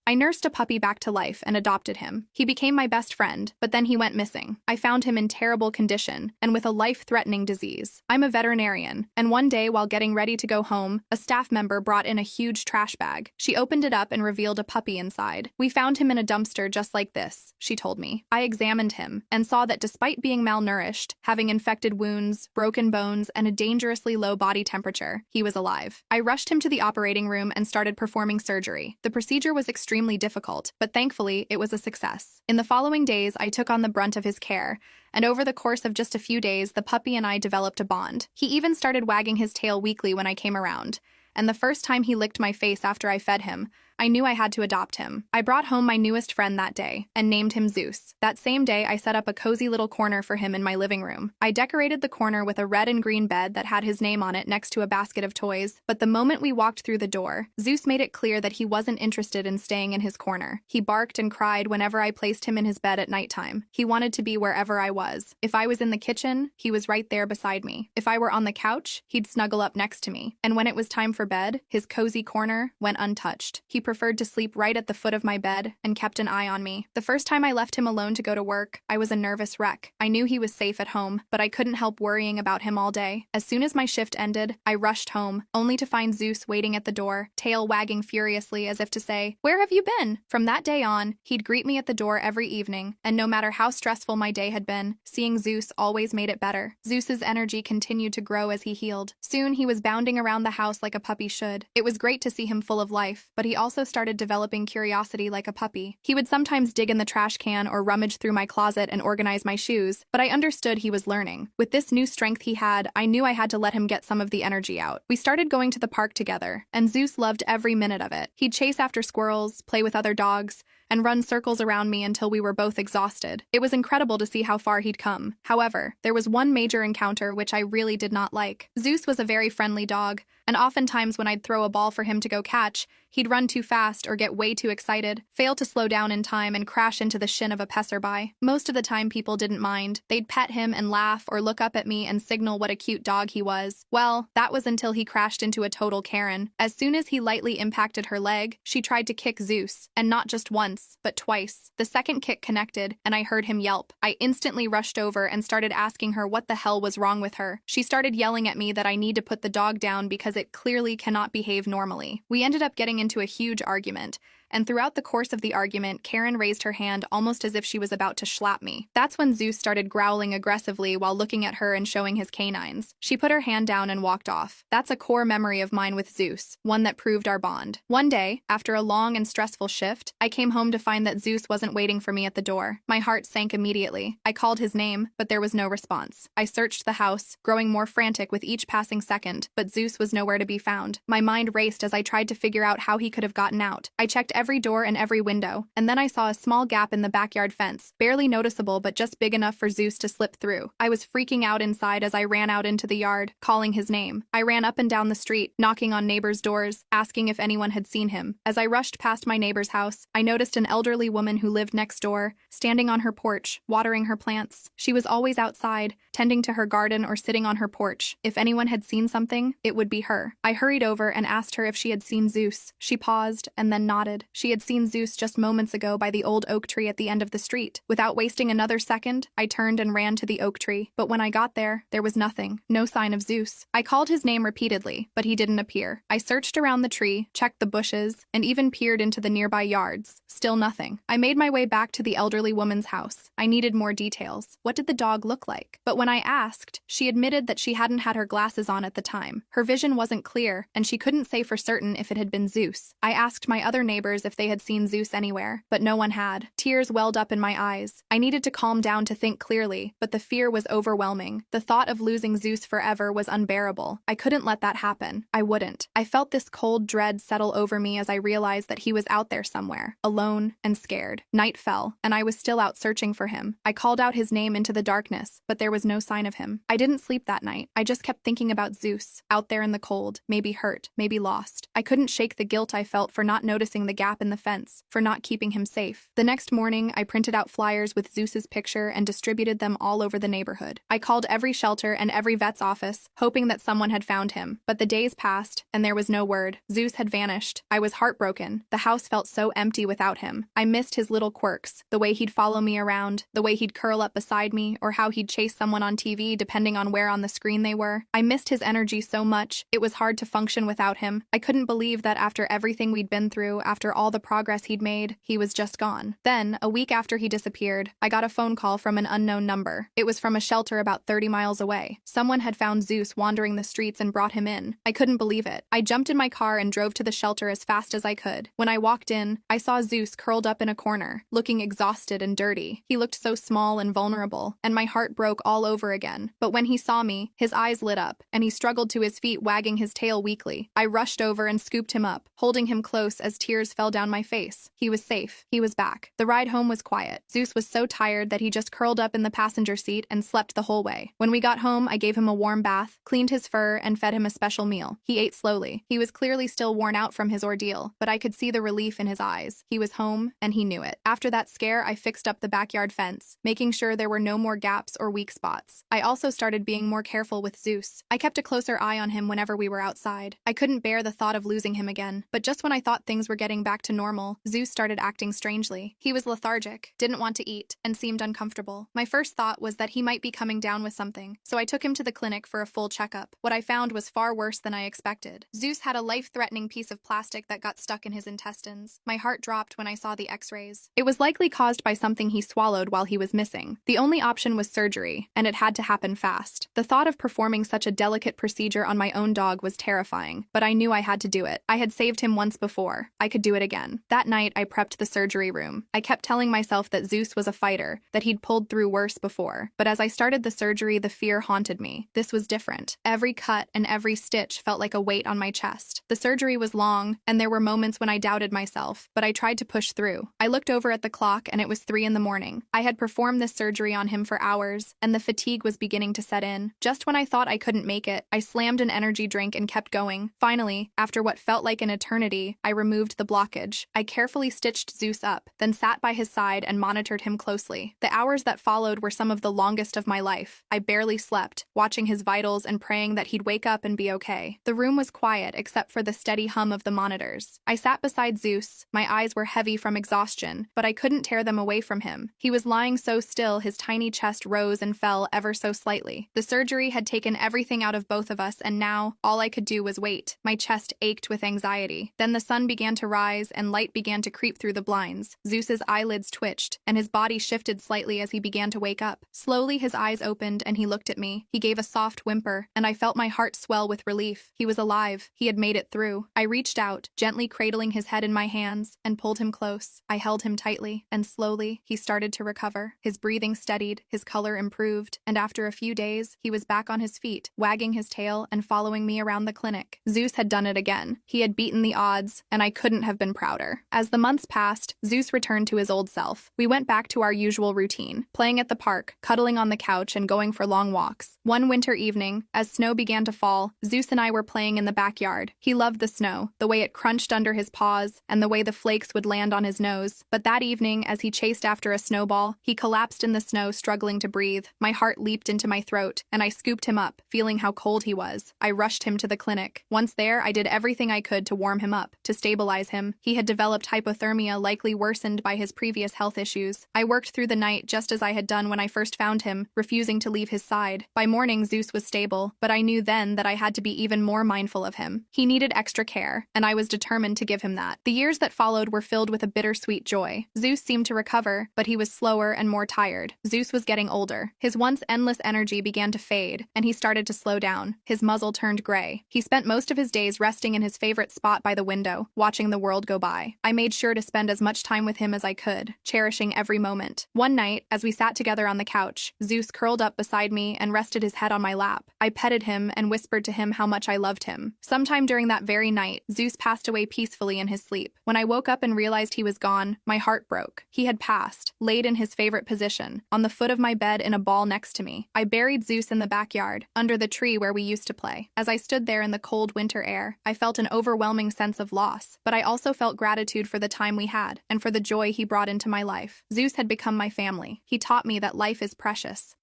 I nursed a puppy back to life and adopted him. He became my best friend, but then he went missing. I found him in terrible condition and with a life-threatening disease. I'm a veterinarian, and one day while getting ready to go home, a staff member brought in a huge trash bag. She opened it up and revealed a puppy inside. "We found him in a dumpster just like this," she told me. I examined him and saw that despite being malnourished, having infected wounds, broken bones, and a dangerously low body temperature, he was alive. I rushed him to the operating room and started performing surgery. The procedure was extremely difficult, but thankfully it was a success. In the following days, I took on the brunt of his care, and over the course of just a few days, the puppy and I developed a bond. He even started wagging his tail weekly when I came around, and the first time he licked my face after I fed him, I knew I had to adopt him. I brought home my newest friend that day and named him Zeus. That same day, I set up a cozy little corner for him in my living room. I decorated the corner with a red and green bed that had his name on it next to a basket of toys, but the moment we walked through the door, Zeus made it clear that he wasn't interested in staying in his corner. He barked and cried whenever I placed him in his bed at nighttime. He wanted to be wherever I was. If I was in the kitchen, he was right there beside me. If I were on the couch, he'd snuggle up next to me. And when it was time for bed, his cozy corner went untouched. He preferred to sleep right at the foot of my bed and kept an eye on me. The first time I left him alone to go to work, I was a nervous wreck. I knew he was safe at home, but I couldn't help worrying about him all day. As soon as my shift ended, I rushed home, only to find Zeus waiting at the door, tail wagging furiously as if to say, "Where have you been?" From that day on, he'd greet me at the door every evening, and no matter how stressful my day had been, seeing Zeus always made it better. Zeus's energy continued to grow as he healed. Soon he was bounding around the house like a puppy should. It was great to see him full of life, but he also started developing curiosity like a puppy. He would sometimes dig in the trash can or rummage through my closet and organize my shoes, but I understood he was learning. With this new strength he had, I knew I had to let him get some of the energy out. We started going to the park together, and Zeus loved every minute of it. He'd chase after squirrels, play with other dogs, and run circles around me until we were both exhausted. It was incredible to see how far he'd come. However, there was one major encounter which I really did not like. Zeus was a very friendly dog, and oftentimes when I'd throw a ball for him to go catch, he'd run too fast or get way too excited, fail to slow down in time, and crash into the shin of a passerby. Most of the time people didn't mind. They'd pet him and laugh or look up at me and signal what a cute dog he was. Well, that was until he crashed into a total Karen. As soon as he lightly impacted her leg, she tried to kick Zeus, and not just once, but twice. The second kick connected, and I heard him yelp. I instantly rushed over and started asking her what the hell was wrong with her. She started yelling at me that I need to put the dog down because it clearly cannot behave normally. We ended up getting into a huge argument, and throughout the course of the argument, Karen raised her hand almost as if she was about to slap me. That's when Zeus started growling aggressively while looking at her and showing his canines. She put her hand down and walked off. That's a core memory of mine with Zeus, one that proved our bond. One day, after a long and stressful shift, I came home to find that Zeus wasn't waiting for me at the door. My heart sank immediately. I called his name, but there was no response. I searched the house, growing more frantic with each passing second, but Zeus was nowhere to be found. My mind raced as I tried to figure out how he could have gotten out. I checked every door and every window, and then I saw a small gap in the backyard fence, barely noticeable but just big enough for Zeus to slip through. I was freaking out inside as I ran out into the yard, calling his name. I ran up and down the street, knocking on neighbors' doors, asking if anyone had seen him. As I rushed past my neighbor's house, I noticed an elderly woman who lived next door, standing on her porch, watering her plants. She was always outside, tending to her garden or sitting on her porch. If anyone had seen something, it would be her. I hurried over and asked her if she had seen Zeus. She paused and then nodded. She had seen Zeus just moments ago by the old oak tree at the end of the street. Without wasting another second, I turned and ran to the oak tree. But when I got there was nothing. No sign of Zeus. I called his name repeatedly, but he didn't appear. I searched around the tree, checked the bushes, and even peered into the nearby yards. Still nothing. I made my way back to the elderly woman's house. I needed more details. What did the dog look like? But when I asked, she admitted that she hadn't had her glasses on at the time. Her vision wasn't clear, and she couldn't say for certain if it had been Zeus. I asked my other neighbors if they had seen Zeus anywhere, but no one had. Tears welled up in my eyes. I needed to calm down to think clearly, but the fear was overwhelming. The thought of losing Zeus forever was unbearable. I couldn't let that happen. I wouldn't. I felt this cold dread settle over me as I realized that he was out there somewhere, alone and scared. Night fell, and I was still out searching for him. I called out his name into the darkness, but there was no sign of him. I didn't sleep that night. I just kept thinking about Zeus, out there in the cold, maybe hurt, maybe lost. I couldn't shake the guilt I felt for not noticing the gap gap in the fence for not keeping him safe. The next morning, I printed out flyers with Zeus's picture and distributed them all over the neighborhood. I called every shelter and every vet's office, hoping that someone had found him. But the days passed, and there was no word. Zeus had vanished. I was heartbroken. The house felt so empty without him. I missed his little quirks, the way he'd follow me around, the way he'd curl up beside me, or how he'd chase someone on TV depending on where on the screen they were. I missed his energy so much, it was hard to function without him. I couldn't believe that after everything we'd been through, after all the progress he'd made, he was just gone. Then, a week after he disappeared, I got a phone call from an unknown number. It was from a shelter about 30 miles away. Someone had found Zeus wandering the streets and brought him in. I couldn't believe it. I jumped in my car and drove to the shelter as fast as I could. When I walked in, I saw Zeus curled up in a corner, looking exhausted and dirty. He looked so small and vulnerable, and my heart broke all over again. But when he saw me, his eyes lit up, and he struggled to his feet, wagging his tail weakly. I rushed over and scooped him up, holding him close as tears fell down my face. He was safe. He was back. The ride home was quiet. Zeus was so tired that he just curled up in the passenger seat and slept the whole way. When we got home, I gave him a warm bath, cleaned his fur, and fed him a special meal. He ate slowly. He was clearly still worn out from his ordeal, but I could see the relief in his eyes. He was home, and he knew it. After that scare, I fixed up the backyard fence, making sure there were no more gaps or weak spots. I also started being more careful with Zeus. I kept a closer eye on him whenever we were outside. I couldn't bear the thought of losing him again. But just when I thought things were getting back to normal, Zeus started acting strangely. He was lethargic, didn't want to eat, and seemed uncomfortable. My first thought was that he might be coming down with something, so I took him to the clinic for a full checkup. What I found was far worse than I expected. Zeus had a life-threatening piece of plastic that got stuck in his intestines. My heart dropped when I saw the x-rays. It was likely caused by something he swallowed while he was missing. The only option was surgery, and it had to happen fast. The thought of performing such a delicate procedure on my own dog was terrifying, but I knew I had to do it. I had saved him once before. I could do it again. That night, I prepped the surgery room. I kept telling myself that Zeus was a fighter, that he'd pulled through worse before. But as I started the surgery, the fear haunted me. This was different. Every cut and every stitch felt like a weight on my chest. The surgery was long, and there were moments when I doubted myself, but I tried to push through. I looked over at the clock, and it was 3 in the morning. I had performed this surgery on him for hours, and the fatigue was beginning to set in. Just when I thought I couldn't make it, I slammed an energy drink and kept going. Finally, after what felt like an eternity, I removed the blockage. I carefully stitched Zeus up, then sat by his side and monitored him closely. The hours that followed were some of the longest of my life. I barely slept, watching his vitals and praying that he'd wake up and be okay. The room was quiet except for the steady hum of the monitors. I sat beside Zeus. My eyes were heavy from exhaustion, but I couldn't tear them away from him. He was lying so still, his tiny chest rose and fell ever so slightly. The surgery had taken everything out of both of us, and now all I could do was wait. My chest ached with anxiety. Then the sun began to rise and light began to creep through the blinds. Zeus's eyelids twitched, and his body shifted slightly as he began to wake up. Slowly his eyes opened and he looked at me. He gave a soft whimper, and I felt my heart swell with relief. He was alive. He had made it through. I reached out, gently cradling his head in my hands, and pulled him close. I held him tightly, and slowly he started to recover. His breathing steadied, his color improved, and after a few days, he was back on his feet, wagging his tail and following me around the clinic. Zeus had done it again. He had beaten the odds, and I couldn't have been prouder. As the months passed, Zeus returned to his old self. We went back to our usual routine, playing at the park, cuddling on the couch, and going for long walks. One winter evening, as snow began to fall, Zeus and I were playing in the backyard. He loved the snow, the way it crunched under his paws, and the way the flakes would land on his nose. But that evening, as he chased after a snowball, he collapsed in the snow, struggling to breathe. My heart leaped into my throat, and I scooped him up, feeling how cold he was. I rushed him to the clinic. Once there, I did everything I could to warm him up, to stabilize him. He had developed hypothermia, likely worsened by his previous health issues. I worked through the night just as I had done when I first found him, refusing to leave his side. By morning, Zeus was stable, but I knew then that I had to be even more mindful of him. He needed extra care, and I was determined to give him that. The years that followed were filled with a bittersweet joy. Zeus seemed to recover, but he was slower and more tired. Zeus was getting older. His once endless energy began to fade, and he started to slow down. His muzzle turned gray. He spent most of his days resting in his favorite spot by the window, watching the world go by. I made sure to spend as much time with him as I could, cherishing every moment. One night, as we sat together on the couch, Zeus curled up beside me and rested his head on my lap. I petted him and whispered to him how much I loved him. Sometime during that very night, Zeus passed away peacefully in his sleep. When I woke up and realized he was gone, my heart broke. He had passed, laid in his favorite position, on the foot of my bed in a ball next to me. I buried Zeus in the backyard, under the tree where we used to play. As I stood there in the cold winter air, I felt an overwhelming sense of loss, but I also felt felt gratitude for the time we had and for the joy he brought into my life. Zeus had become my family. He taught me that life is precious,